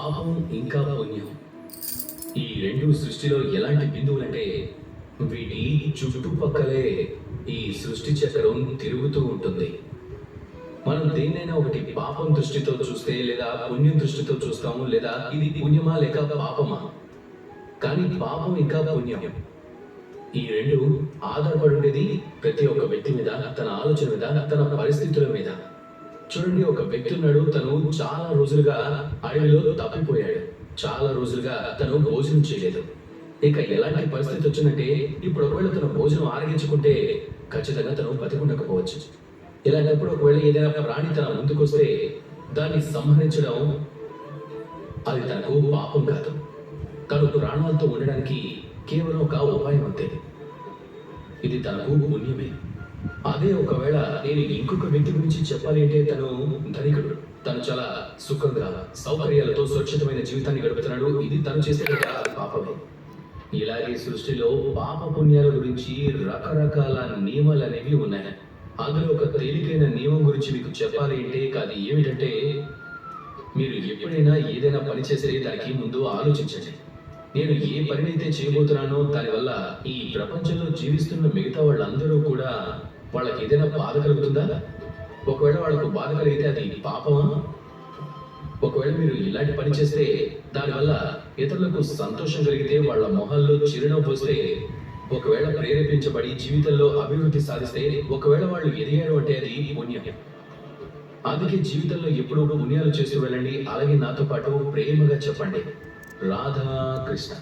పాపం ఇంకా పుణ్యం ఈ రెండు సృష్టిలో ఎలాంటి బిందువులంటే వీటి చుట్టుపక్కలే ఈ సృష్టి చక్రం తిరుగుతూ ఉంటుంది. మనం దేన్నైనా ఒకటి పాపం దృష్టితో చూస్తే లేదా పుణ్యం దృష్టితో చూస్తాము, లేదా ఇది పుణ్యమా లేక పాపమా. కానీ పాపం ఇంకా పుణ్యం ఈ రెండు ఆధారపడి ఉండేది ప్రతి ఒక్క వ్యక్తి మీద, తన ఆలోచన మీద, తన పరిస్థితుల మీద. చూడండి, ఒక వ్యక్తి ఉన్నాడు, తను చాలా రోజులుగా అడవిలో తప్పిపోయాడు. చాలా రోజులుగా తను భోజనం చేయలేదు. ఇక ఎలాంటి పరిస్థితి వచ్చిందంటే ఇప్పుడు ఒకవేళ తన భోజనం ఆరగించుకుంటే ఖచ్చితంగా తను బతికుండకపోవచ్చు. ఇలాంటప్పుడు ఒకవేళ ఏదైనా ప్రాణి తన ముందుకొస్తే దాన్ని సంహరించడం అది తనకు పాపం కాదు. తను ప్రాణాలతో ఉండడానికి కేవలం ఒక ఉపాయం అంతే. ఇది తనకు పుణ్యమే. అదే ఒకవేళ నేను ఇంకొక వ్యక్తి గురించి చెప్పాలి అంటే తను ధనికుడు, తను చాలా సుఖంగా సౌకర్యాలతో సురక్షితమైన జీవితాన్ని గడుపుతున్నాడు. ఇది తను చేసే పాపమే. ఇలాగే సృష్టిలో పాప పుణ్యాల గురించి రకరకాల నియమాలు అనేవి ఉన్నాయి. అందులో ఒక తేలికైన నియమం గురించి మీకు చెప్పాలి అంటే అది ఏమిటంటే, మీరు ఎప్పుడైనా ఏదైనా పని చేస్తే దానికి ముందు ఆలోచించండి. నేను ఏ పనినైతే చేయబోతున్నానో దానివల్ల ఈ ప్రపంచంలో జీవిస్తున్న మిగతా వాళ్ళందరూ కూడా వాళ్ళకి ఏదైనా బాధ కలుగుతుందా? ఒకవేళ వాళ్ళకు బాధ కలిగితే అది పాపమా? ఒకవేళ మీరు ఇలాంటి పని చేస్తే దానివల్ల ఇతరులకు సంతోషం కలిగితే, వాళ్ళ మొహాల్లో చిరునవ్వు వస్తే, ఒకవేళ ప్రేరేపించబడి జీవితంలో అభివృద్ధి సాధిస్తే, ఒకవేళ వాళ్ళు ఎదిగారు అంటే అది పుణ్యం. అందుకే జీవితంలో ఎప్పుడూ పుణ్యాలు చేస్తూ వెళ్ళండి. అలాగే నాతో పాటు ప్రేమగా చెప్పండి, రాధా కృష్ణ.